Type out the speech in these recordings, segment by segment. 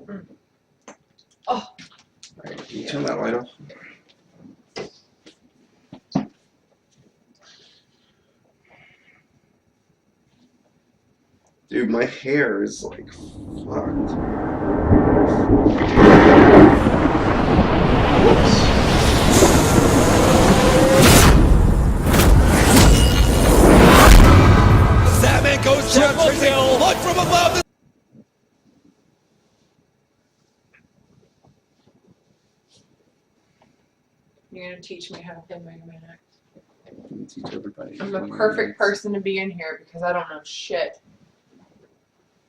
Mm. Oh. Alright, can you turn that light off? Dude, my hair is like fucked. Batman goes triple kill. Look from above. You're gonna teach me how to play Mega Man X. Teach everybody. I'm the perfect person to be in here because I don't know shit.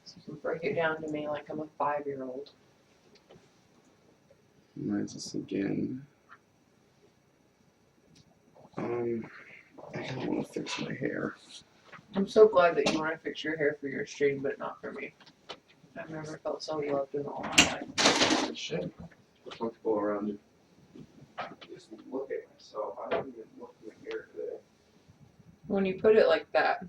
So you can break it down to me like I'm a 5-year-old. Reminds us again. I don't want to fix my hair. I'm so glad that you want to fix your hair for your stream, but not for me. I've never felt so loved in all my life. Shit. Comfortable around you. Just look at myself. I don't even look at my hair today. When you put it like that.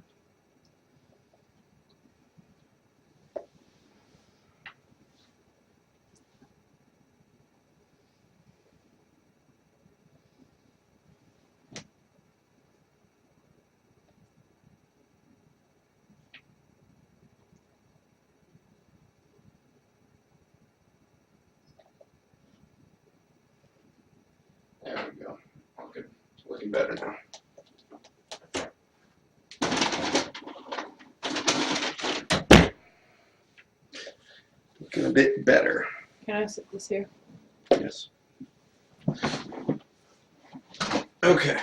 There we go. Okay. It's looking better now. Looking a bit better. Can I sit this here? Yes. Okay.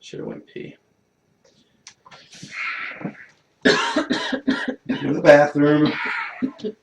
Should have went pee. In the bathroom. Okay.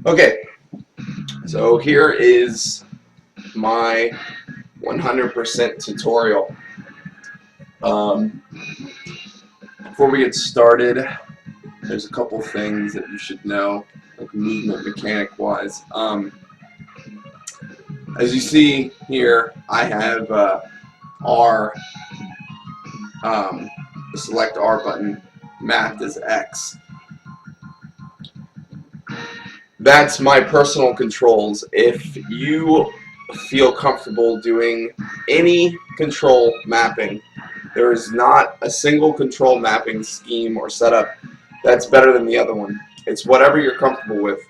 Okay. So here is my 100% tutorial. Before we get started, there's a couple things that you should know, like movement mechanic wise. As you see here, I have R, the select R button mapped as X. That's my personal controls. If you feel comfortable doing any control mapping, there is not a single control mapping scheme or setup that's better than the other one. It's whatever you're comfortable with.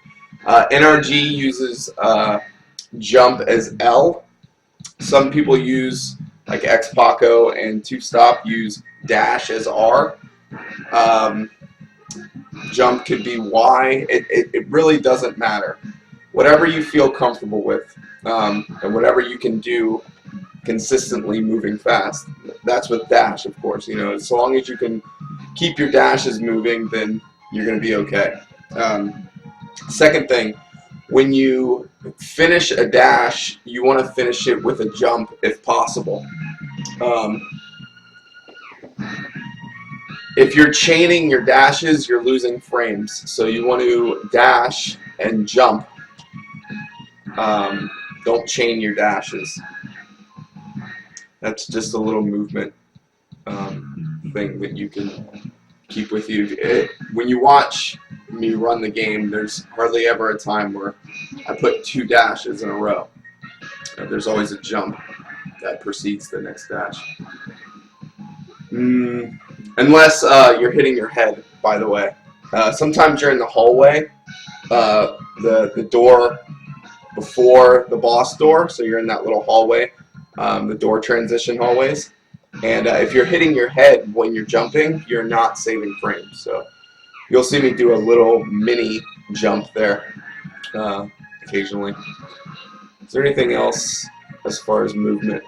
NRG uses jump as L. Some people use, like X-Paco and Two Stop, use dash as R. Jump could be Y. It really doesn't matter. Whatever you feel comfortable with, and whatever you can do consistently moving fast. That's with dash, of course. You know, as long as you can keep your dashes moving, then you're going to be okay. Second thing, when you finish a dash, you want to finish it with a jump if possible. If you're chaining your dashes, you're losing frames. So you want to dash and jump. Don't chain your dashes. That's just a little movement thing that you can keep with you. When you watch me run the game, there's hardly ever a time where I put 2 dashes in a row. There's always a jump that precedes the next dash. Unless you're hitting your head, by the way. Sometimes you're in the hallway, the door before the boss door, so you're in that little hallway, the door transition hallways. And if you're hitting your head when you're jumping, you're not saving frames. So you'll see me do a little mini jump there occasionally. Is there anything else as far as movement?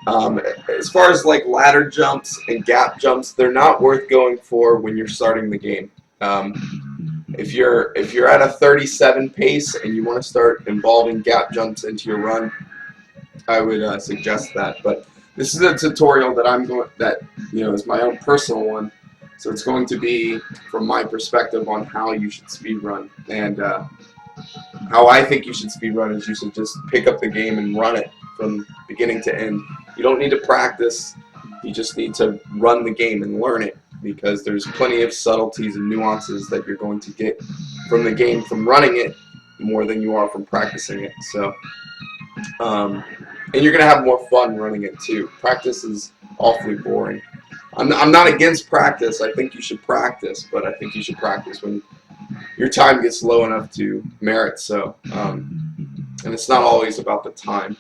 As far as like ladder jumps and gap jumps, they're not worth going for when you're starting the game. If you're at a 37 pace and you want to start involving gap jumps into your run, I would suggest that. But this is a tutorial that is my own personal one, so it's going to be from my perspective on how you should speedrun. And how I think you should speedrun is you should just pick up the game and run it from beginning to end. You don't need to practice. You just need to run the game and learn it, because there's plenty of subtleties and nuances that you're going to get from the game from running it more than you are from practicing it. So, and you're going to have more fun running it too. Practice is awfully boring. I'm not against practice. I think you should practice, but I think you should practice when your time gets low enough to merit so. And it's not always about the time.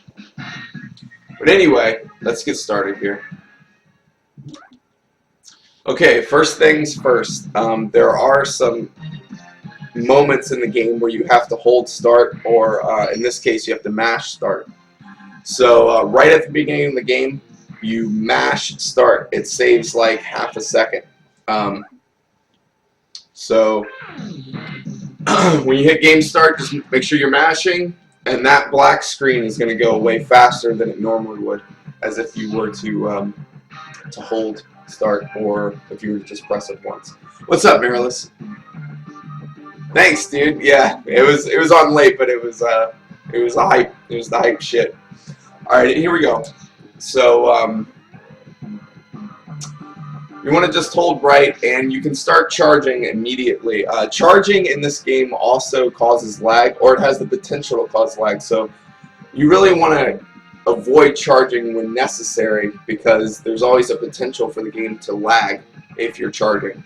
But anyway, let's get started here. Okay, first things first. There are some moments in the game where you have to hold start, or in this case, you have to mash start. So right at the beginning of the game, you mash start. It saves like half a second. So when you hit game start, just make sure you're mashing, and that black screen is going to go away faster than it normally would, as if you were to hold start, or if you were to just press it once. What's up, Miralus? Thanks, dude. Yeah, it was on late, but it was the hype shit. All right, here we go. So you want to just hold right, and you can start charging immediately. Charging in this game also causes lag, or it has the potential to cause lag. So you really want to avoid charging when necessary, because there's always a potential for the game to lag if you're charging.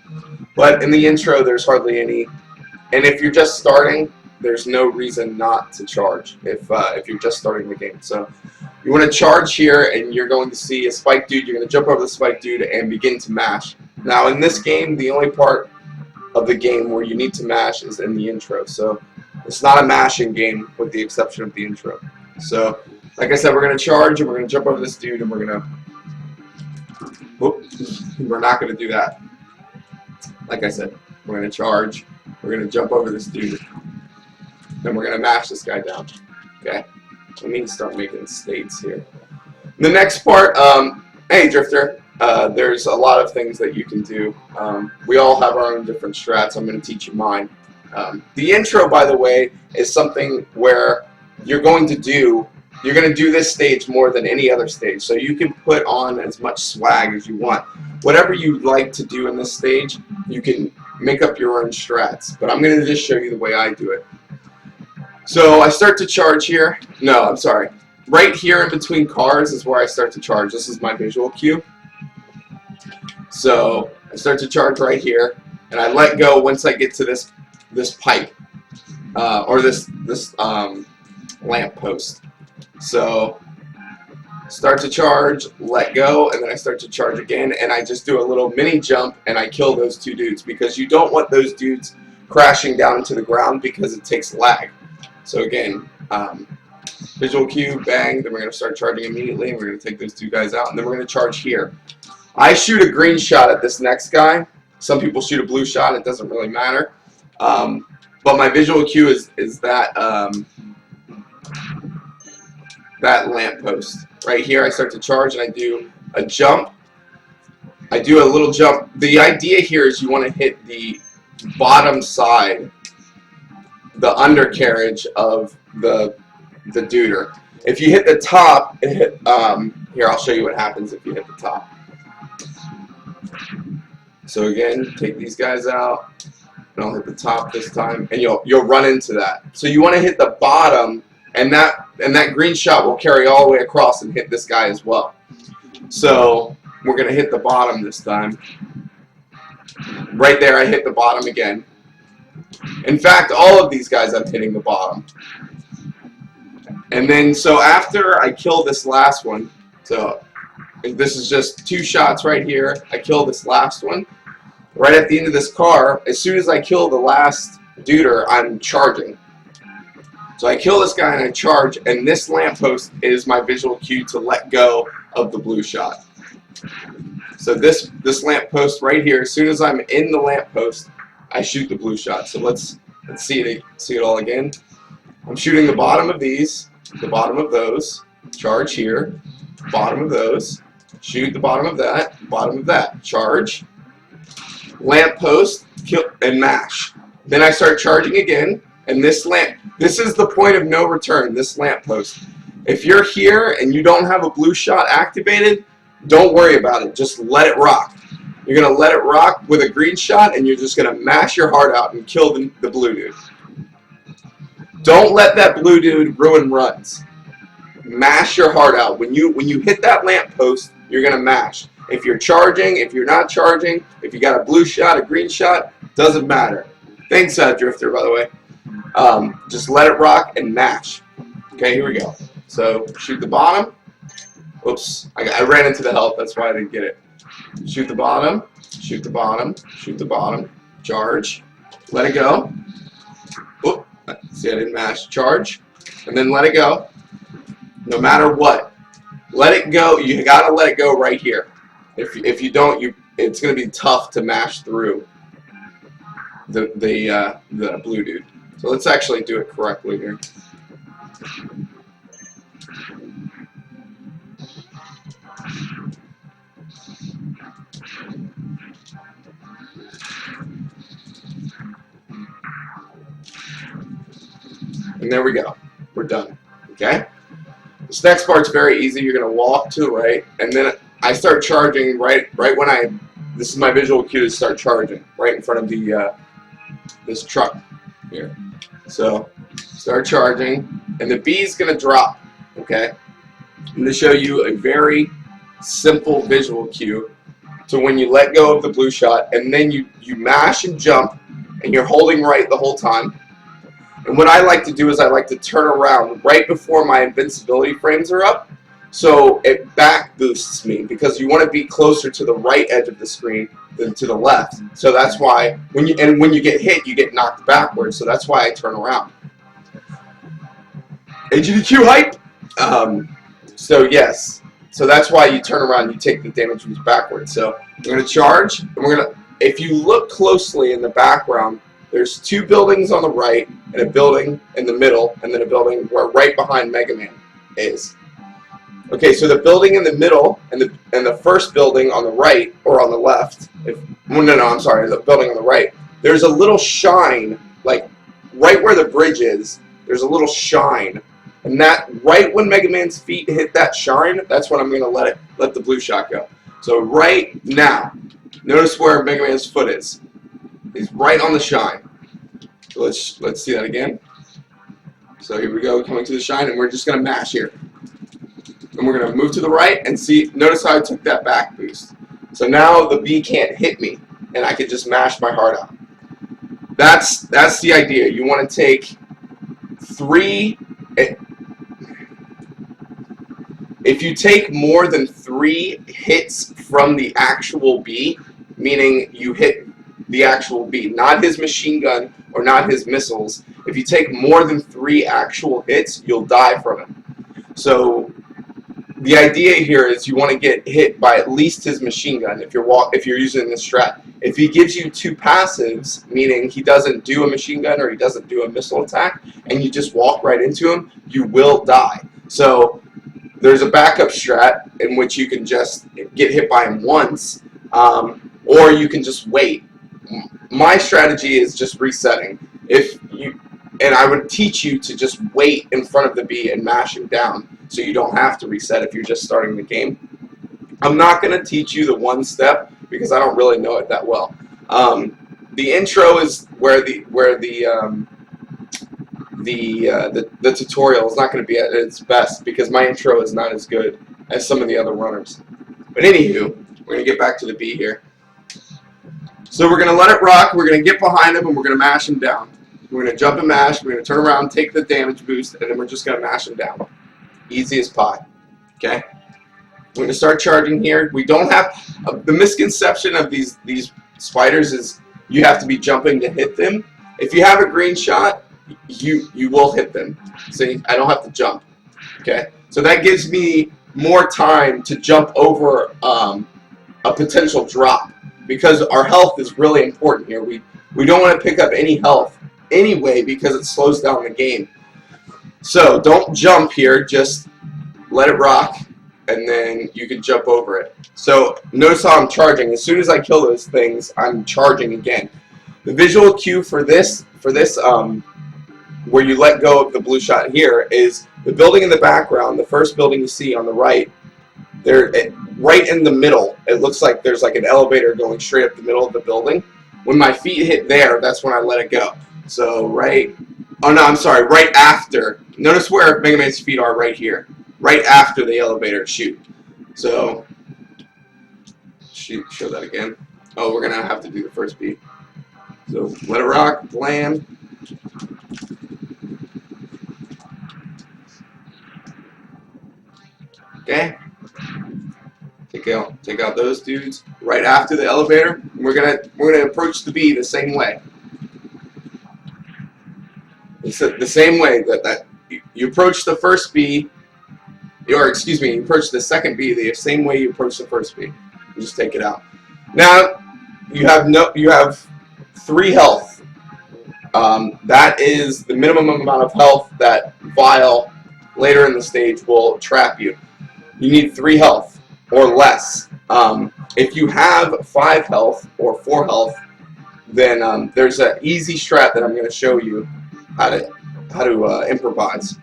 But in the intro, there's hardly any. And if you're just starting, there's no reason not to charge if you're just starting the game. So you want to charge here, and you're going to see a spike dude. You're going to jump over the spike dude and begin to mash. Now in this game, the only part of the game where you need to mash is in the intro. So it's not a mashing game with the exception of the intro. So like I said, we're going to charge, and we're going to jump over this dude, and we're not going to do that. Like I said, we're going to charge, we're going to jump over this dude, then we're going to mash this guy down. Okay? Let me start making states here. The next part, hey Drifter, there's a lot of things that you can do. We all have our own different strats. I'm going to teach you mine. The intro, by the way, is something where you're going to do this stage more than any other stage. So you can put on as much swag as you want. Whatever you like to do in this stage, you can make up your own strats. But I'm going to just show you the way I do it. So I start to charge here. No, I'm sorry. Right here in between cars is where I start to charge. This is my visual cue. So I start to charge right here, and I let go once I get to this pipe or this lamp post. So start to charge, let go, and then I start to charge again, and I just do a little mini jump, and I kill those two dudes, because you don't want those dudes crashing down to the ground, because it takes lag. So again, visual cue, bang, then we're going to start charging immediately, and we're going to take those two guys out, and then we're going to charge here. I shoot a green shot at this next guy. Some people shoot a blue shot. It doesn't really matter. But my visual cue is that that lamppost right here. I start to charge and I do a jump. I do a little jump. The idea here is you want to hit the bottom side, the undercarriage of the deuter. If you hit the top, here I'll show you what happens if you hit the top. So again, take these guys out, and I'll hit the top this time, and you'll run into that. So you want to hit the bottom, and that green shot will carry all the way across and hit this guy as well. So we're gonna hit the bottom this time. Right there, I hit the bottom again. In fact, all of these guys I'm hitting the bottom. And then, so after I kill this last one, so this is just 2 shots right here, I kill this last one. Right at the end of this car, as soon as I kill the last deuter, I'm charging. So I kill this guy and I charge, and this lamppost is my visual cue to let go of the blue shot. So this lamppost right here, as soon as I'm in the lamppost, I shoot the blue shot. So let's see it all again. I'm shooting the bottom of these, the bottom of those, charge here, bottom of those, shoot the bottom of that, charge, lamppost, kill, and mash. Then I start charging again, and this is the point of no return, this lamppost. If you're here and you don't have a blue shot activated, don't worry about it, just let it rock. You're going to let it rock with a green shot, and you're just going to mash your heart out and kill the blue dude. Don't let that blue dude ruin runs. Mash your heart out. When you hit that lamppost, you're going to mash. If you're charging, if you're not charging, if you got a blue shot, a green shot, doesn't matter. Thanks, Drifter, by the way. Just let it rock and mash. Okay, here we go. So, shoot the bottom. Oops, I ran into the health, that's why I didn't get it. Shoot the bottom, shoot the bottom, shoot the bottom, charge, let it go. Oop, see I didn't mash, charge, and then let it go. No matter what, let it go. You gotta let it go right here. If you don't, it's gonna be tough to mash through the blue dude. So let's actually do it correctly here. And there we go. We're done. Okay? This next part's very easy. You're going to walk to the right, and then I start charging right when this is my visual cue to start charging, right in front of this truck here. So, start charging, and the B is going to drop. Okay? I'm going to show you a very simple visual cue to when you let go of the blue shot, and then you mash and jump, and you're holding right the whole time. And what I like to do is I like to turn around right before my invincibility frames are up, so it back boosts me, because you want to be closer to the right edge of the screen than to the left. So that's why when you get hit, you get knocked backwards. So that's why I turn around. AGDQ hype. So yes. So that's why you turn around. You take the damage backwards. So we're gonna charge, and we're gonna. If you look closely in the background, there's 2 buildings on the right, and a building in the middle, and then a building where right behind Mega Man is. Okay, so the building in the middle and the first building on the right or on the left. I'm sorry, the building on the right. There's a little shine, like right where the bridge is. There's a little shine, and that right when Mega Man's feet hit that shine, that's when I'm gonna let the blue shot go. So right now, notice where Mega Man's foot is. He's right on the shine. So let's see that again. So here we go, coming to the shine, and we're just gonna mash here. And we're gonna move to the right and see. Notice how I took that back boost. So now the B can't hit me, and I can just mash my heart out. That's the idea. You want to take 3. If you take more than 3 hits from the actual B, meaning you hit the actual B, not his machine gun or not his missiles. If you take more than 3 actual hits, you'll die from it. So the idea here is you want to get hit by at least his machine gun if you're using this strat. If he gives you 2 passives, meaning he doesn't do a machine gun or he doesn't do a missile attack, and you just walk right into him, you will die. So there's a backup strat in which you can just get hit by him once, or you can just wait. My strategy is just resetting. And I would teach you to just wait in front of the bee and mash him down, so you don't have to reset if you're just starting the game. I'm not going to teach you the 1 step because I don't really know it that well. The intro is where the tutorial is not going to be at its best because my intro is not as good as some of the other runners. But anywho, we're going to get back to the bee here. So we're going to let it rock. We're going to get behind him and we're going to mash him down. We're going to jump and mash, we're going to turn around, take the damage boost, and then we're just going to mash him down. Easy as pie. Okay? We're going to start charging here. We don't have... the misconception of these spiders is you have to be jumping to hit them. If you have a green shot, you will hit them. See? I don't have to jump. Okay? So that gives me more time to jump over a potential drop because our health is really important here. We don't want to pick up any health anyway because it slows down the game. So don't jump here, just let it rock and then you can jump over it. So notice how I'm charging. As soon as I kill those things, I'm charging again. The visual cue for this where you let go of the blue shot here is the building in the background, the first building you see on the right. Right in the middle, it looks like there's like an elevator going straight up the middle of the building. When my feet hit there, that's when I let it go. So right after. Notice where Mega Man's feet are right here. Right after the elevator shoot. So, show that again. Oh, we're going to have to do the first beat. So, let it rock, blam. Okay. Take out those dudes right after the elevator. We're gonna approach the bee the same way. It's the same way that you approach the first bee, or excuse me, you approach the second bee the same way you approach the first bee. You just take it out. Now you have 3 health. That is the minimum amount of health that Vile later in the stage will trap you. You need 3 health or less. If you have 5 health or 4 health, then there's an easy strat that I'm going to show you how to improvise.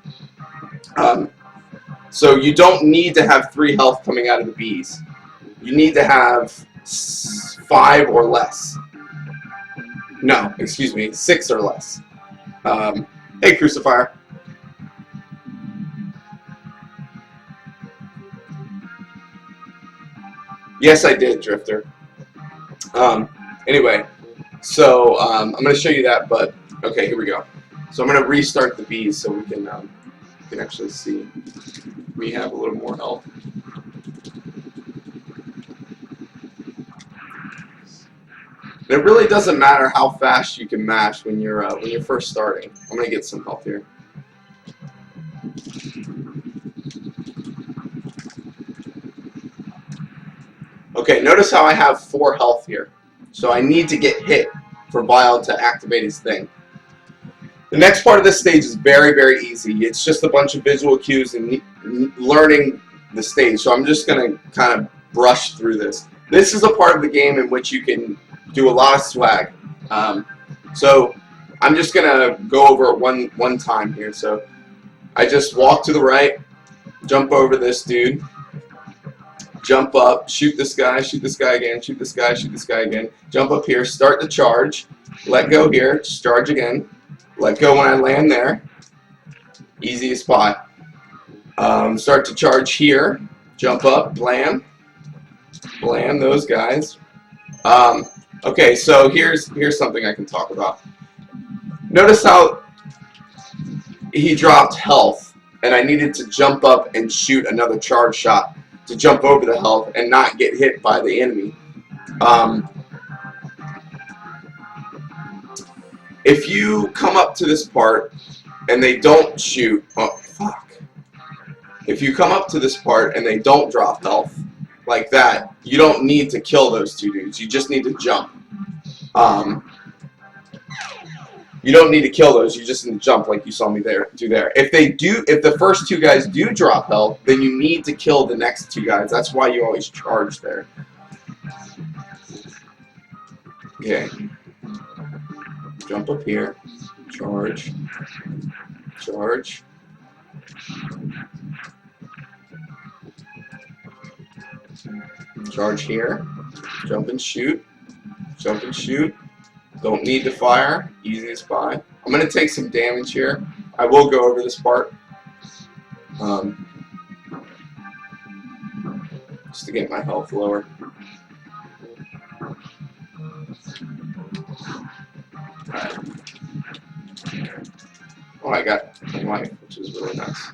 So you don't need to have 3 health coming out of the bees. You need to have 5 or less. No, excuse me, 6 or less. Hey, Crucifier. Yes, I did, Drifter. Anyway, so I'm going to show you that, but okay, here we go. So I'm going to restart the bees so we can actually see we have a little more health. It really doesn't matter how fast you can mash when you're first starting. I'm going to get some health here. Okay, notice how I have 4 health here. So I need to get hit for Vile to activate his thing. The next part of this stage is very, very easy. It's just a bunch of visual cues and learning the stage. So I'm just going to kind of brush through this. This is a part of the game in which you can do a lot of swag. So I'm just going to go over it one time here. So I just walk to the right, jump over this dude, jump up, shoot this guy again, shoot this guy again, jump up here, start the charge, let go here, charge again, let go when I land there, easy as pie. Start to charge here, jump up, blam, blam those guys. Okay, so here's something I can talk about. Notice how he dropped health, and I needed to jump up and shoot another charge shot to jump over the health and not get hit by the enemy. If you come up to this part and they don't shoot, oh fuck. If you come up to this part and they don't drop health like that, you don't need to kill those two dudes. You just need to jump. You don't need to kill those. You just need to jump like you saw me do there. If the first two guys do drop health, then you need to kill the next two guys. That's why you always charge there. Okay. Jump up here. Charge. Charge. Charge here. Jump and shoot. Jump and shoot. Don't need to fire. Easy as pie. I'm going to take some damage here. I will go over this part. Just to get my health lower. Alright. Oh, I got a life, which is really nice.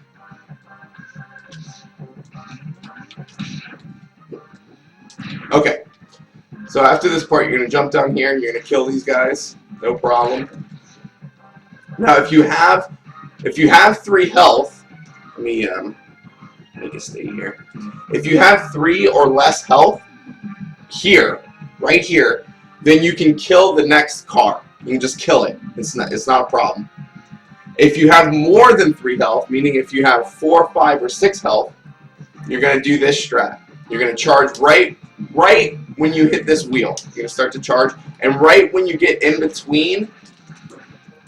Okay. So after this part, you're going to jump down here and you're going to kill these guys. No problem. Now, if you have 3 health, let me make it stay here. If you have 3 or less health here, right here, then you can kill the next car. You can just kill it. It's not a problem. If you have more than 3 health, meaning if you have 4, 5, or 6 health, you're going to do this strat. You're going to charge right when you hit this wheel. You're going to start to charge, and right when you get in between,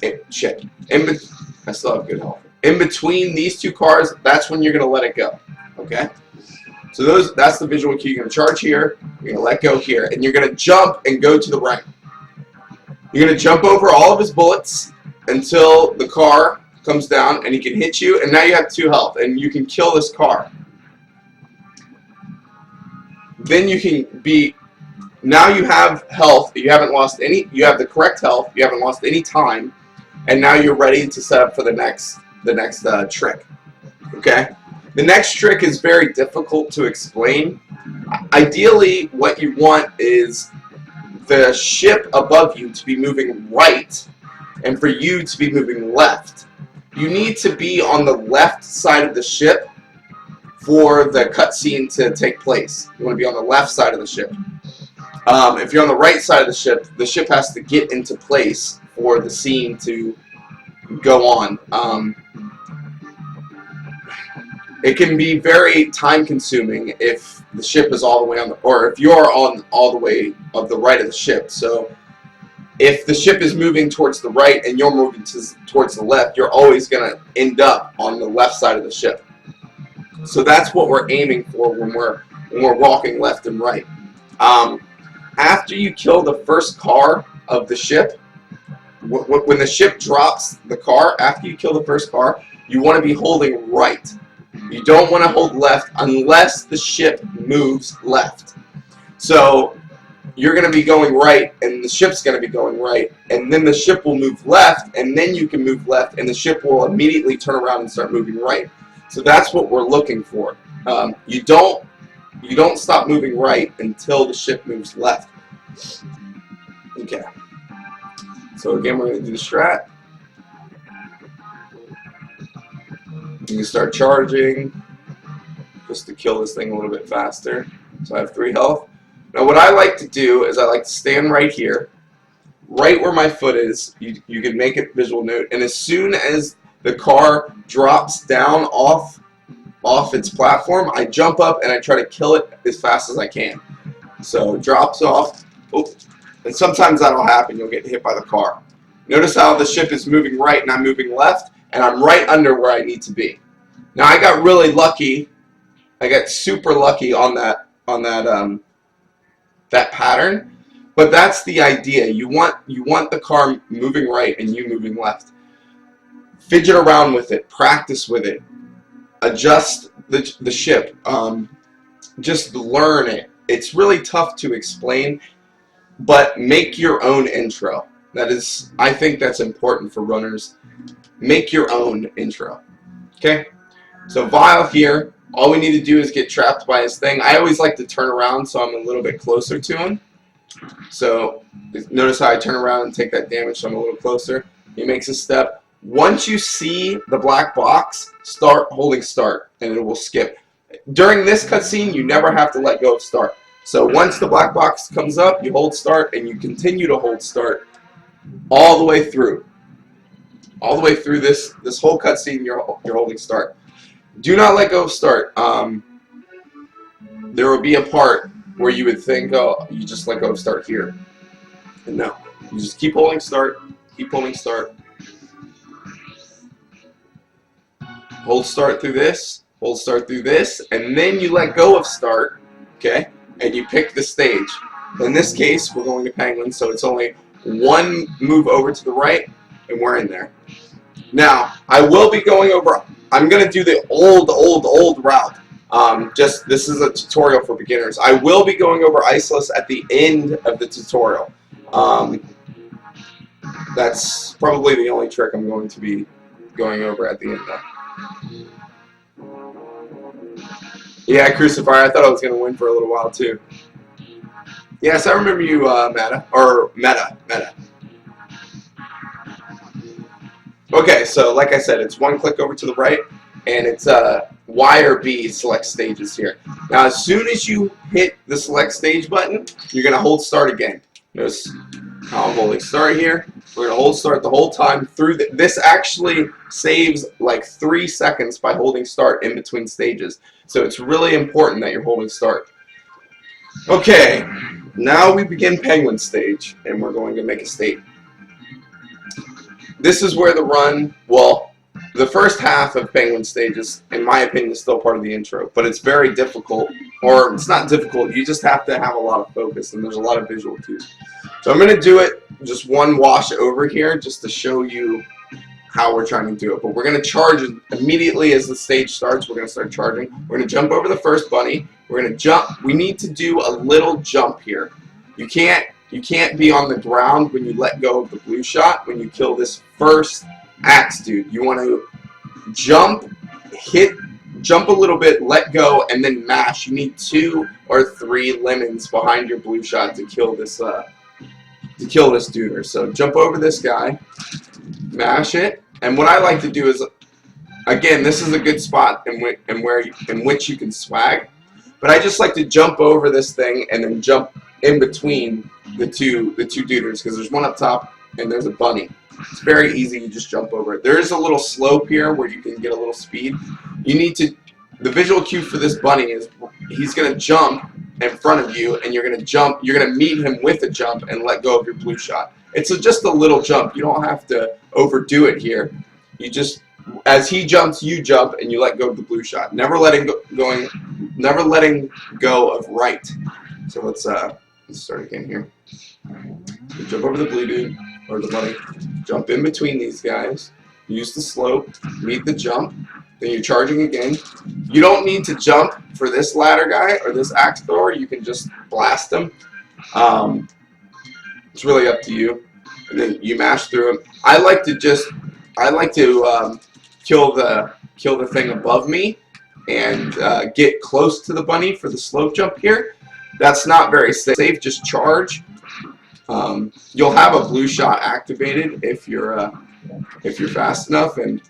I still have good health. In between these two cars, that's when you're going to let it go. Okay? So that's the visual cue. You're going to charge here, you're going to let go here, and you're going to jump and go to the right. You're going to jump over all of his bullets until the car comes down and he can hit you, and now you have 2 health, and you can kill this car. Then you can be, now you have health, you haven't lost any, you have the correct health, you haven't lost any time, and now you're ready to set up for the next trick. Okay? The next trick is very difficult to explain. Ideally, what you want is the ship above you to be moving right, and for you to be moving left. You need to be on the left side of the ship for the cutscene to take place. You want to be on the left side of the ship. If you're on the right side of the ship has to get into place for the scene to go on. It can be very time-consuming if the ship is all the way on the, or if you're on all the way of the right of the ship. So if the ship is moving towards the right and you're moving towards the left, you're always going to end up on the left side of the ship. So that's what we're aiming for when we're walking left and right. After you kill the first car of the ship, when the ship drops the car, after you kill the first car, you want to be holding right. You don't want to hold left unless the ship moves left. So you're going to be going right, and the ship's going to be going right, and then the ship will move left, and then you can move left, and the ship will immediately turn around and start moving right. So that's what we're looking for. You don't stop moving right until the ship moves left. Okay. So again, we're going to do the strat. You can start charging just to kill this thing a little bit faster. So I have 3 health. Now what I like to do is I like to stand right here, right where my foot is. You can make it visual note, and as soon as the car drops down off its platform, I jump up and I try to kill it as fast as I can. So it drops off, and sometimes that'll happen. You'll get hit by the car. Notice how the ship is moving right and I'm moving left, and I'm right under where I need to be. Now I got really lucky. I got super lucky on that pattern, but that's the idea. You want the car moving right and you moving left. Fidget around with it, practice with it, adjust the ship, just learn it. It's really tough to explain, but make your own intro. I think that's important for runners. Make your own intro. Okay? So Vile here, all we need to do is get trapped by his thing. I always like to turn around so I'm a little bit closer to him. So notice how I turn around and take that damage so I'm a little closer. He makes a step, Once you see the black box, start holding start, and it will skip. During this cutscene, you never have to let go of start. So once the black box comes up, you hold start, and you continue to hold start all the way through. All the way through this whole cutscene, you're holding start. Do not let go of start. There will be a part where you would think, oh, you just let go of start here. And no, you just keep holding start, keep holding start. Hold start through this, hold start through this, and then you let go of start, okay? And you pick the stage. In this case, we're going to Penguin, so it's only one move over to the right, and we're in there. Now, I will be going over, I'm going to do the old route. This is a tutorial for beginners. I will be going over Iceless at the end of the tutorial. That's probably the only trick I'm going to be going over at the end though. Yeah, Crucifier, I thought I was going to win for a little while too. Yes, I remember you, Meta. Okay, so like I said, it's one click over to the right, and it's Y or B select stages here. Now, as soon as you hit the select stage button, you're going to hold start again. Notice how I'm holding start here. We're going to hold start the whole time through. This actually saves like 3 seconds by holding start in between stages. So it's really important that you're holding start. Okay, now we begin Penguin stage, and we're going to make a state. This is where the run, well, the first half of Penguin stages, in my opinion, is still part of the intro, but it's very difficult, or it's not difficult, you just have to have a lot of focus, and there's a lot of visual cues. So I'm going to do it just one wash over here, just to show you how we're trying to do it. But we're going to charge immediately as the stage starts. We're going to start charging. We're going to jump over the first bunny. We're going to jump. We need to do a little jump here. You can't be on the ground when you let go of the blue shot when you kill this first axe dude. You want to jump a little bit, let go, and then mash. You need 2 or 3 lemons behind your blue shot to kill this dude. So jump over this guy, mash it, and what I like to do is, again, this is a good spot in which you can swag, but I just like to jump over this thing and then jump in between the two duders, because there's one up top and there's a bunny. It's very easy, you just jump over it. There is a little slope here where you can get a little speed. The visual cue for this bunny is he's going to jump in front of you, and you're going to meet him with a jump and let go of your blue shot. It's just a little jump. You don't have to overdo it here. You just, as he jumps, you jump, and you let go of the blue shot. Never letting go of right. So let's start again here. So jump over the blue dude, or the bunny. Jump in between these guys. Use the slope. Meet the jump. Then you're charging again. You don't need to jump for this ladder guy or this axe thrower. You can just blast him. It's really up to you. And then you mash through him. I like to kill the thing above me and get close to the bunny for the slope jump here. That's not very safe. Just charge. You'll have a blue shot activated if you're fast enough, and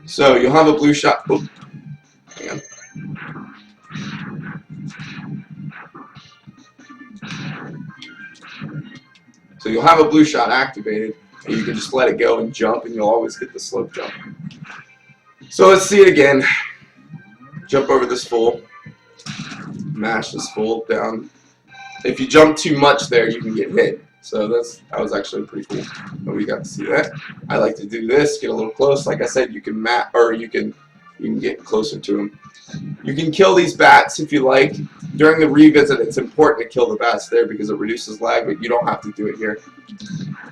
so you'll have a blue shot. Oh, hang on. So you'll have a blue shot activated, and you can just let it go and jump, and you'll always get the slope jump. So let's see it again. Jump over this fool. Mash this fool down. If you jump too much there, you can get hit. So that was actually pretty cool. But we got to see that. I like to do this, get a little close. Like I said, you can you can get closer to him. You can kill these bats if you like. During the revisit, it's important to kill the bats there because it reduces lag, but you don't have to do it here.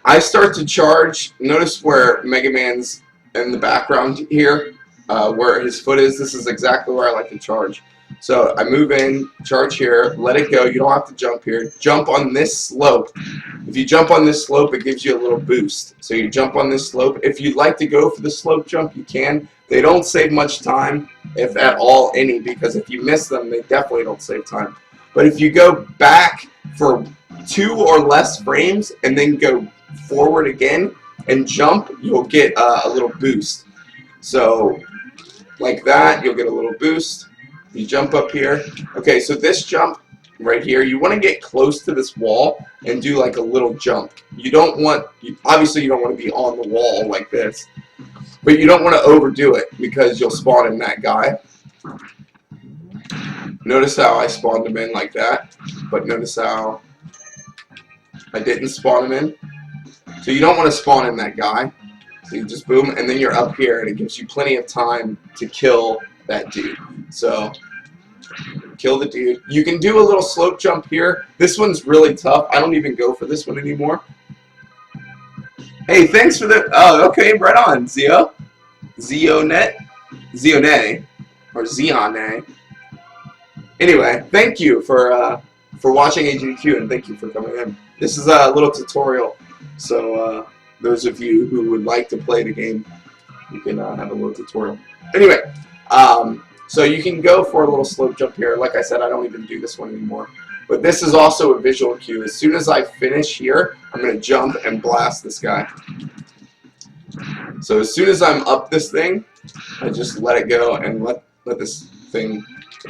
I start to charge. Notice where Mega Man's in the background here, where his foot is. This is exactly where I like to charge. So I move in, charge here, let it go. You don't have to jump here. Jump on this slope. If you jump on this slope, it gives you a little boost. So you jump on this slope. If you'd like to go for the slope jump, you can. They don't save much time, if at all any, because if you miss them, they definitely don't save time. But if you go back for 2 or less frames and then go forward again, and jump, you'll get a little boost. So, like that, you'll get a little boost. You jump up here. Okay, so this jump right here, you want to get close to this wall and do like a little jump. You don't want, obviously you don't want to be on the wall like this, but you don't want to overdo it because you'll spawn in that guy. Notice how I spawned him in like that, but notice how I didn't spawn him in. So you don't want to spawn in that guy. So you just boom, and then you're up here, and it gives you plenty of time to kill that dude. So, kill the dude. You can do a little slope jump here. This one's really tough. I don't even go for this one anymore. Hey, thanks for the... Oh, okay, right on, Zio. Zionet? Zione. Or Zione. Anyway, thank you for watching AGDQ, and thank you for coming in. This is a little tutorial, so those of you who would like to play the game, you can have a little tutorial. Anyway, so you can go for a little slope jump here. Like I said, I don't even do this one anymore. But this is also a visual cue. As soon as I finish here, I'm going to jump and blast this guy. So as soon as I'm up this thing, I just let it go and let this thing,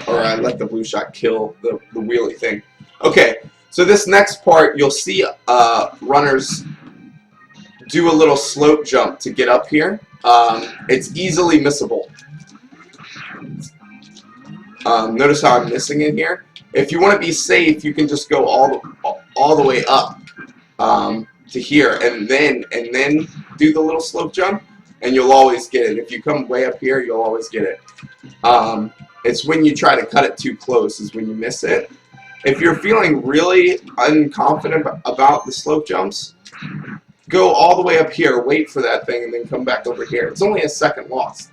or I let the blue shot kill the wheelie thing. Okay, so this next part, you'll see runners do a little slope jump to get up here. It's easily missable. Notice how I'm missing it here. If you want to be safe, you can just go all the way up to here, and then do the little slope jump, and you'll always get it. If you come way up here, you'll always get it. It's when you try to cut it too close is when you miss it. If you're feeling really unconfident about the slope jumps, go all the way up here, wait for that thing, and then come back over here. It's only a second lost.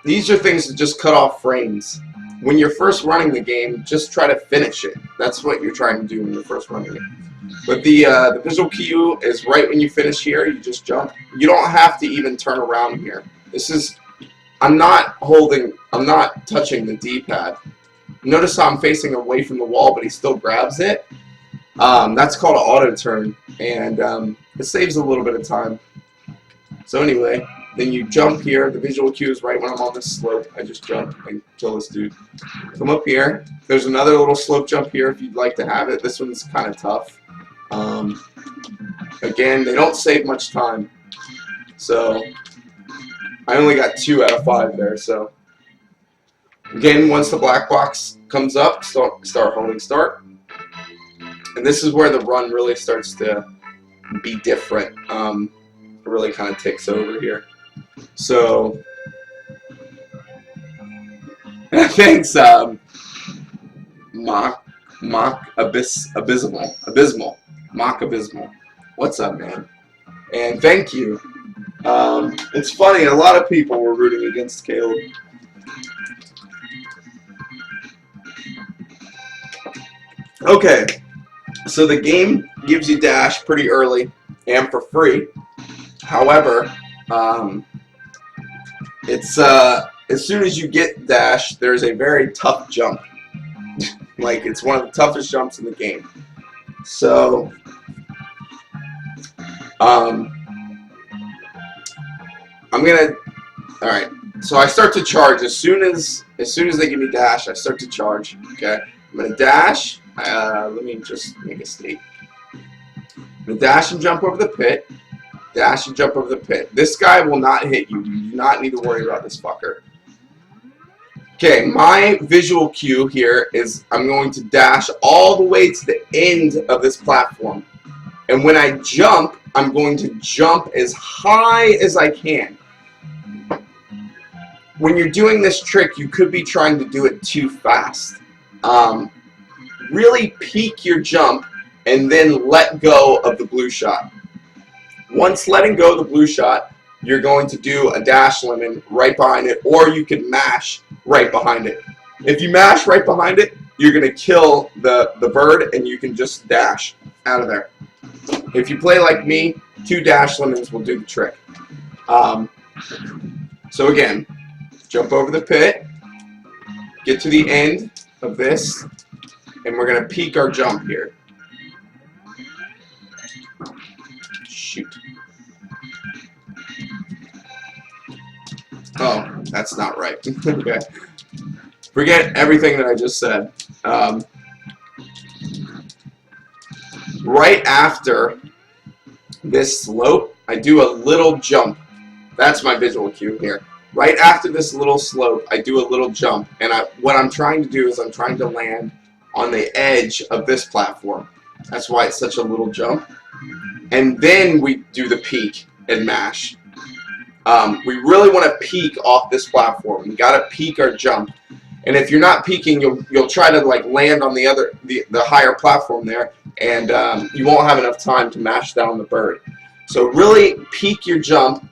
These are things that just cut off frames. When you're first running the game, just try to finish it. That's what you're trying to do when you're first running it. But the visual cue is right when you finish here, you just jump. You don't have to even turn around here. This is, I'm not touching the D-pad. Notice how I'm facing away from the wall, but he still grabs it. That's called an auto turn, and it saves a little bit of time. So anyway, then you jump here. The visual cue is right when I'm on this slope. I just jump and kill this dude. Come up here. There's another little slope jump here if you'd like to have it. This one's kind of tough. Again, they don't save much time. So I only got 2 out of 5 there. So again, once the black box comes up, start holding start. And this is where the run really starts to be different. It really kind of takes over here. So, thanks, Abysmal. What's up, man? And thank you. It's funny, a lot of people were rooting against Caleb. Okay, so the game gives you dash pretty early and for free. However, it's as soon as you get dash, there's a very tough jump. Like, it's one of the toughest jumps in the game. So, I'm gonna. All right. So I start to charge as soon as they give me dash. I start to charge. Okay. I'm gonna dash. Let me just make a state. I'm gonna dash and jump over the pit. Dash and jump over the pit. This guy will not hit you. You do not need to worry about this fucker. Okay, my visual cue here is I'm going to dash all the way to the end of this platform. And when I jump, I'm going to jump as high as I can. When you're doing this trick, you could be trying to do it too fast. Really peak your jump and then let go of the blue shot. Once letting go of the blue shot, you're going to do a dash lemon right behind it, or you can mash right behind it. If you mash right behind it, you're going to kill the bird, and you can just dash out of there. If you play like me, 2 dash lemons will do the trick. So again, jump over the pit, get to the end of this, and we're going to peak our jump here. shoot. Oh, that's not right. Okay. Forget everything that I just said. Right after this slope, I do a little jump. That's my visual cue here. Right after this little slope, I do a little jump, and what I'm trying to do is I'm trying to land on the edge of this platform. That's why it's such a little jump. And then we do the peek and mash. We really want to peek off this platform. We got to peek our jump. And if you're not peeking, you'll try to like land on the higher platform there, and you won't have enough time to mash down the bird. So really peek your jump,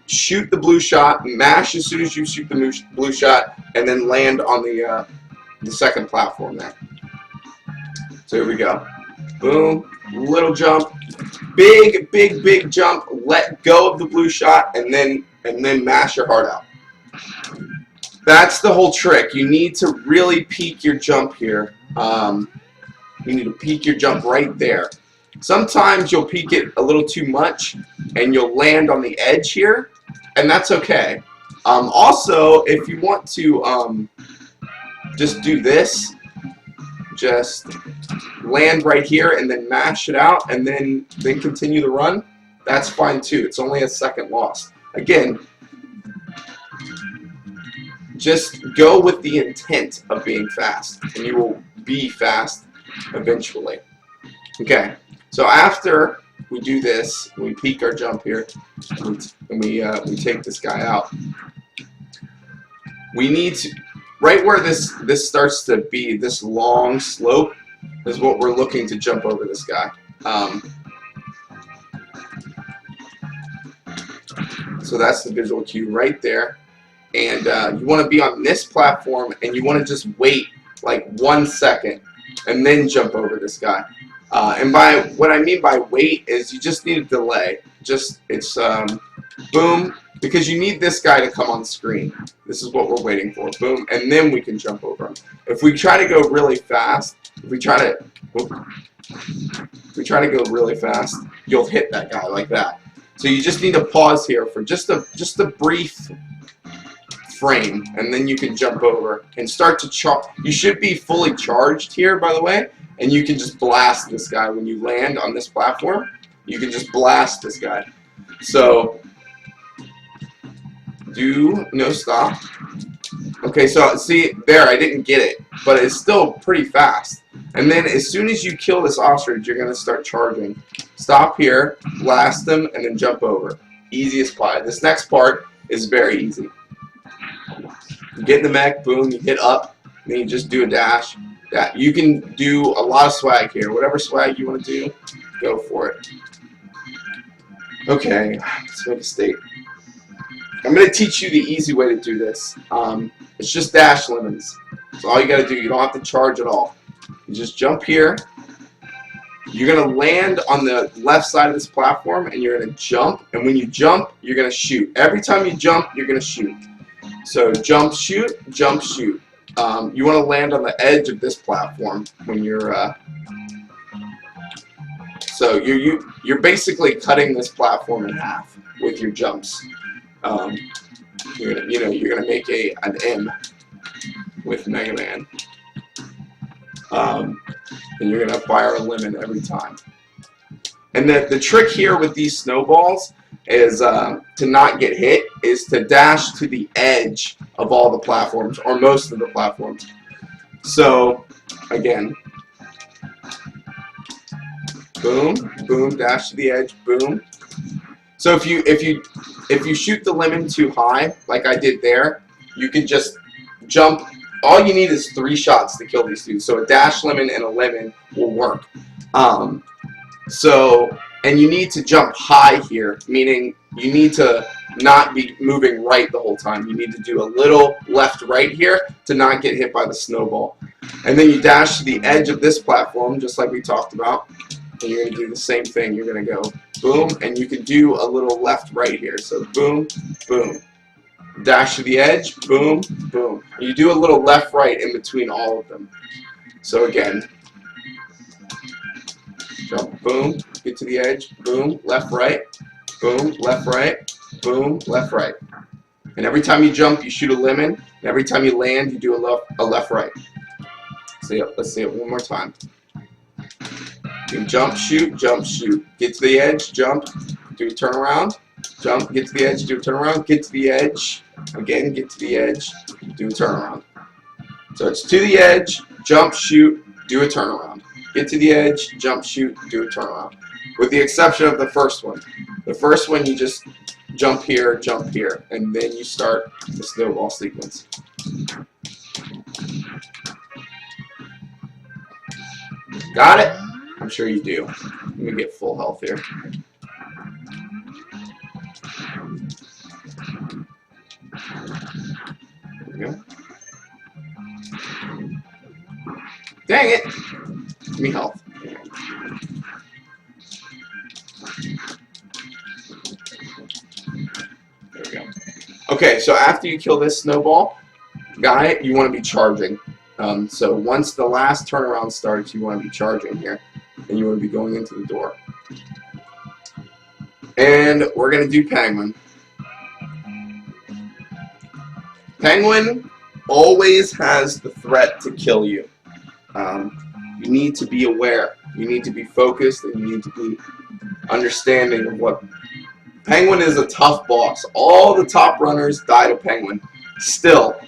shoot the blue shot, mash as soon as you shoot the blue shot, and then land on the second platform there. So here we go. Boom, little jump, big, big, big jump. Let go of the blue shot, and then mash your heart out. That's the whole trick. You need to really peek your jump here. You need to peek your jump right there. Sometimes you'll peek it a little too much, and you'll land on the edge here, and that's okay. Also, if you want to just do this, just land right here and then mash it out, and then continue the run, that's fine too. It's only a second loss. Again, just go with the intent of being fast, and you will be fast eventually. Okay, so after we do this, we peek our jump here, and we take this guy out. We need to, right where this starts to be this long slope, is what we're looking to jump over this guy. So that's the visual cue right there. And you want to be on this platform, and you want to just wait like 1 second and then jump over this guy. And by what I mean by wait is you just need a delay. It's boom, because you need this guy to come on screen. This is what we're waiting for. Boom, and then we can jump over him. If we try to go really fast, if we try to go really fast, you'll hit that guy like that. So you just need to pause here for just a brief frame, and then you can jump over and start to charge. You should be fully charged here, by the way, and you can just blast this guy when you land on this platform. You can just blast this guy. So do no stop. Okay, so see there, I didn't get it, but it's still pretty fast. And then as soon as you kill this ostrich, you're gonna start charging. Stop here, blast them, and then jump over. Easiest pie. This next part is very easy. You get in the mech, boom, you hit up, then you just do a dash. You can do a lot of swag here. Whatever swag you want to do, go for it. Okay, let's make a state. I'm going to teach you the easy way to do this. It's just dash lemons. That's all you got to do. You don't have to charge at all. You just jump here. You're going to land on the left side of this platform, and you're going to jump. And when you jump, you're going to shoot. Every time you jump, you're going to shoot. So jump, shoot, jump, shoot. You want to land on the edge of this platform when you're. So you're basically cutting this platform in half with your jumps. You're gonna make an M with Mega Man. And you're gonna fire a lemon every time. And the trick here with these snowballs is to not get hit, is to dash to the edge of all the platforms, or most of the platforms. So again, boom, boom, dash to the edge, boom. So if you shoot the lemon too high, like I did there, you can just jump. All you need is 3 shots to kill these dudes. So a dash lemon and a lemon will work. And you need to jump high here, meaning you need to not be moving right the whole time. You need to do a little left-right here to not get hit by the snowball. And then you dash to the edge of this platform, just like we talked about. And you're going to do the same thing. You're going to go boom, and you can do a little left-right here. So boom, boom. Dash to the edge, boom, boom. You do a little left-right in between all of them. So again, jump, boom, get to the edge, boom, left, right, boom, left, right, boom, left, right. And every time you jump, you shoot a lemon. And every time you land, you do a left, right. Let's see it one more time. You can jump, shoot, get to the edge, jump, do a turnaround, jump, get to the edge, do a turnaround, get to the edge, again, get to the edge, do a turnaround. So it's to the edge, jump, shoot, do a turnaround. Get to the edge, jump, shoot, do a turnaround. With the exception of the first one. The first one you just jump here, and then you start the snowball sequence. Got it? I'm sure you do. Let me get full health here. There we go. Dang it! Give me health. There we go. Okay, so after you kill this snowball guy, you want to be charging. So once the last turnaround starts, you want to be charging here. And you want to be going into the door. And we're going to do Penguin. Penguin always has the threat to kill you. You need to be aware. You need to be focused, and you need to be understanding of what... Penguin is a tough boss. All the top runners die to Penguin. Still,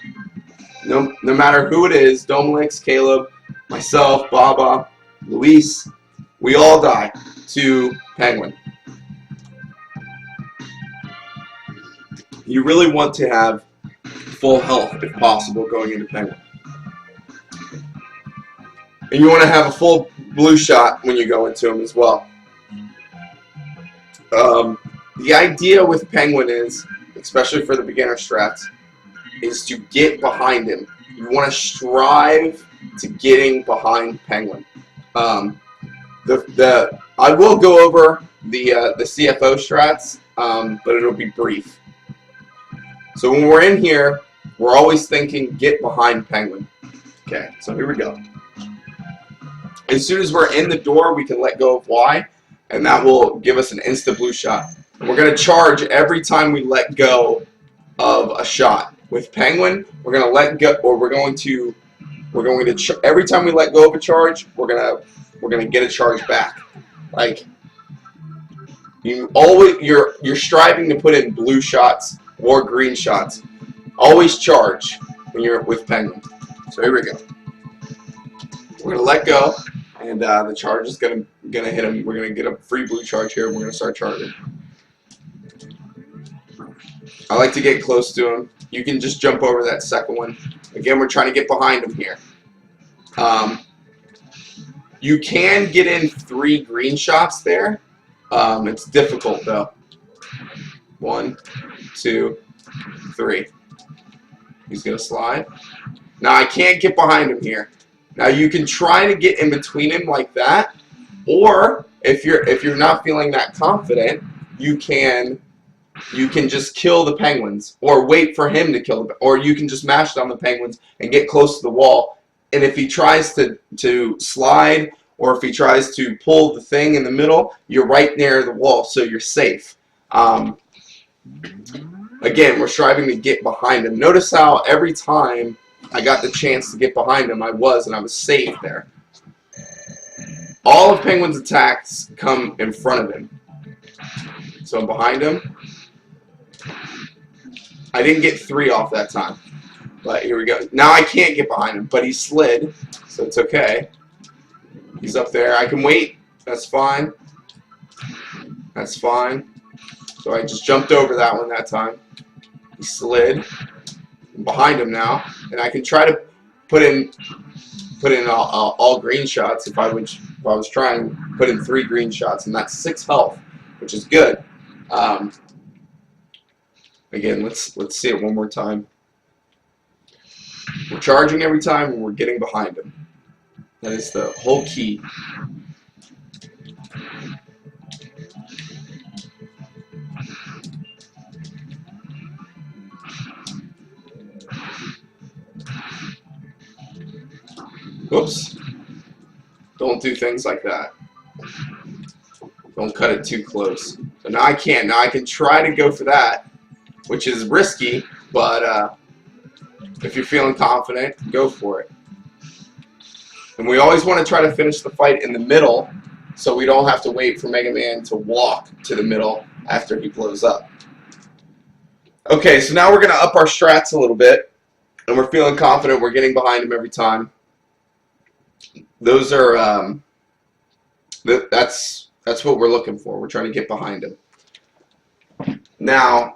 no matter who it is, Domelix, Caleb, myself, Baba, Luis, we all die to Penguin. You really want to have full health, if possible, going into Penguin. And you want to have a full blue shot when you go into him as well. The idea with Penguin is, especially for the beginner strats, is to get behind him. You want to strive to getting behind Penguin. I will go over the CFO strats, but it'll be brief. So when we're in here, we're always thinking get behind Penguin. Okay, so here we go. As soon as we're in the door, we can let go of Y, and that will give us an insta blue shot. We're going to charge every time we let go of a shot. With Penguin, we're going to let go, or every time we let go of a charge, we're going to get a charge back. Like, you're striving to put in blue shots or green shots. Always charge when you're with Penguin. So here we go. We're going to let go, and the charge is going to hit him. We're going to get a free blue charge here. We're going to start charging. I like to get close to him. You can just jump over that second one. Again, we're trying to get behind him here. You can get in 3 green shots there. It's difficult though. 1, 2, 3. He's gonna slide. Now I can't get behind him here. Now you can try to get in between him like that, or if you're not feeling that confident, you can just kill the penguins, or wait for him to kill them, or you can just mash down the penguins and get close to the wall. And if he tries to slide, or if he tries to pull the thing in the middle, you're right near the wall, so you're safe. Again, we're striving to get behind him. Notice how every time I got the chance to get behind him, I was safe there. All of Penguin's attacks come in front of him. So I'm behind him. I didn't get 3 off that time. But here we go. Now I can't get behind him, but he slid, so it's okay. He's up there. I can wait. That's fine. That's fine. So I just jumped over that one that time. He slid. I'm behind him now, and I can try to put in all green shots if I was trying to put in 3 green shots, and that's 6 health, which is good. Again, let's see it one more time. We're charging every time, and we're getting behind him. That is the whole key. Whoops. Don't do things like that. Don't cut it too close. So now I can't. Now I can try to go for that, which is risky, but if you're feeling confident, go for it. And we always want to try to finish the fight in the middle so we don't have to wait for Mega Man to walk to the middle after he blows up. Okay, so now we're going to up our strats a little bit, and we're feeling confident we're getting behind him every time. Those are, that's what we're looking for. We're trying to get behind him. Now,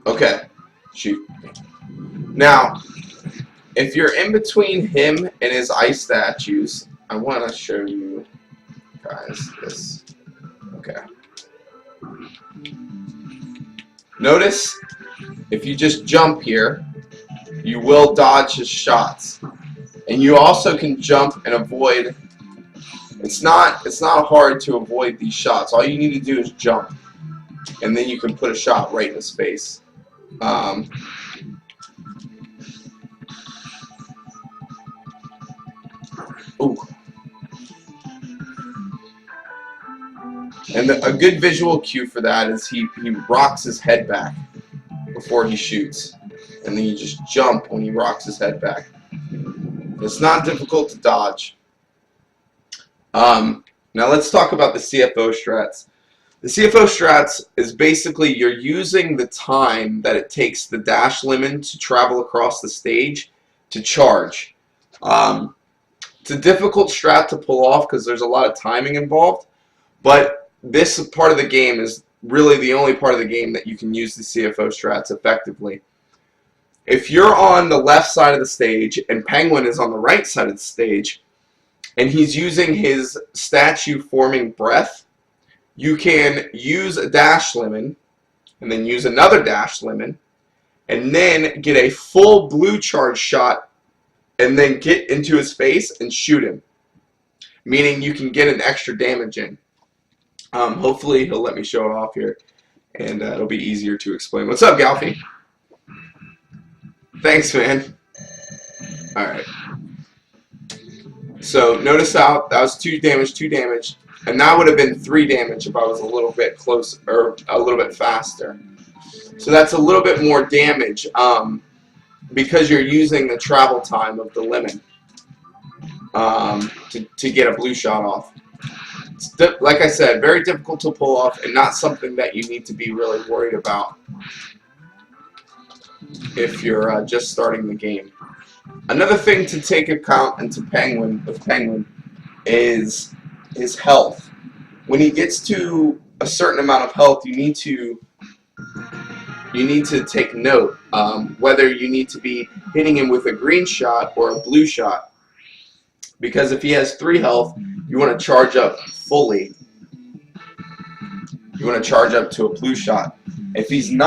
okay, shoot. Now, if you're in between him and his ice statues, I want to show you guys this. Okay. Notice, if you just jump here, you will dodge his shots. And you also can jump and avoid. It's not hard to avoid these shots. All you need to do is jump. And then you can put a shot right in his face. Ooh. And a good visual cue for that is he rocks his head back before he shoots. And then you just jump when he rocks his head back. It's not difficult to dodge. Now let's talk about the CFO strats. The CFO strats is basically you're using the time that it takes the dash lemon to travel across the stage to charge. It's a difficult strat to pull off because there's a lot of timing involved, but this part of the game is really the only part of the game that you can use the CFO strats effectively. If you're on the left side of the stage and Penguin is on the right side of the stage and he's using his statue forming breath, you can use a dash lemon and then use another dash lemon and then get a full blue charge shot and then get into his face and shoot him, meaning you can get an extra damage in. Hopefully he'll let me show it off here and it'll be easier to explain. What's up, Galfy? Thanks, man. Alright. So notice how that was 2 damage, and that would have been 3 damage if I was a little bit close or a little bit faster. So that's a little bit more damage because you're using the travel time of the lemon to get a blue shot off. It's like I said, very difficult to pull off and not something that you need to be really worried about if you're just starting the game. Another thing to take account into Penguin is his health. When he gets to a certain amount of health, you need to take note whether you need to be hitting him with a green shot or a blue shot. Because if he has 3 health, you want to charge up fully. You want to charge up to a blue shot. If he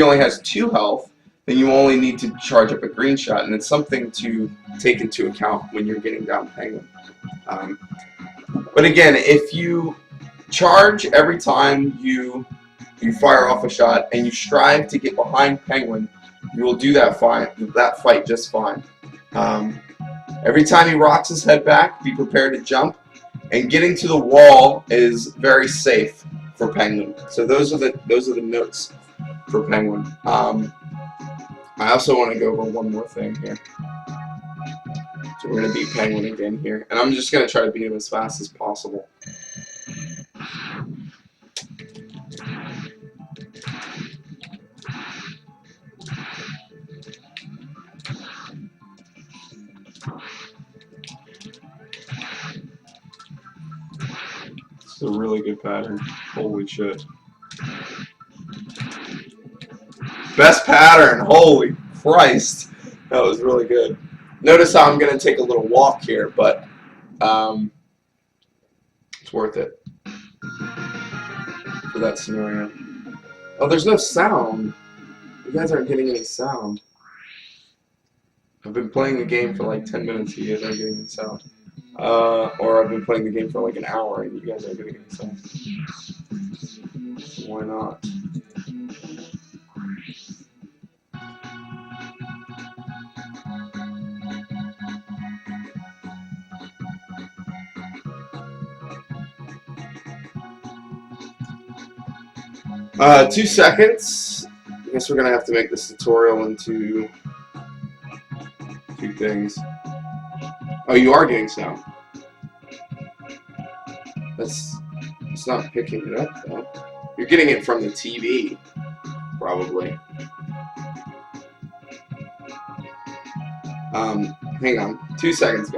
only has 2 health, then you only need to charge up a green shot, and it's something to take into account when you're getting down Penguin. But again, if you charge every time you fire off a shot and you strive to get behind Penguin, you will do that fight just fine. Every time he rocks his head back, be prepared to jump, and getting to the wall is very safe for Penguin. So those are the notes for Penguin. I also want to go over one more thing here. So we're going to beat Penguin again here, and I'm just going to try to beat him as fast as possible. This is a really good pattern. Holy shit. Best pattern. Holy Christ. That was really good. Notice how I'm going to take a little walk here, but it's worth it for that scenario. Oh, there's no sound. You guys aren't getting any sound. I've been playing the game for like 10 minutes, you guys aren't getting the sound. Or I've been playing the game for like an hour and you guys aren't getting the sound. Why not? Uh, 2 seconds. I guess we're gonna have to make this tutorial into 2 things. Oh, you are getting sound. It's not picking it up though. You're getting it from the TV, probably. Hang on. 2 seconds, guys.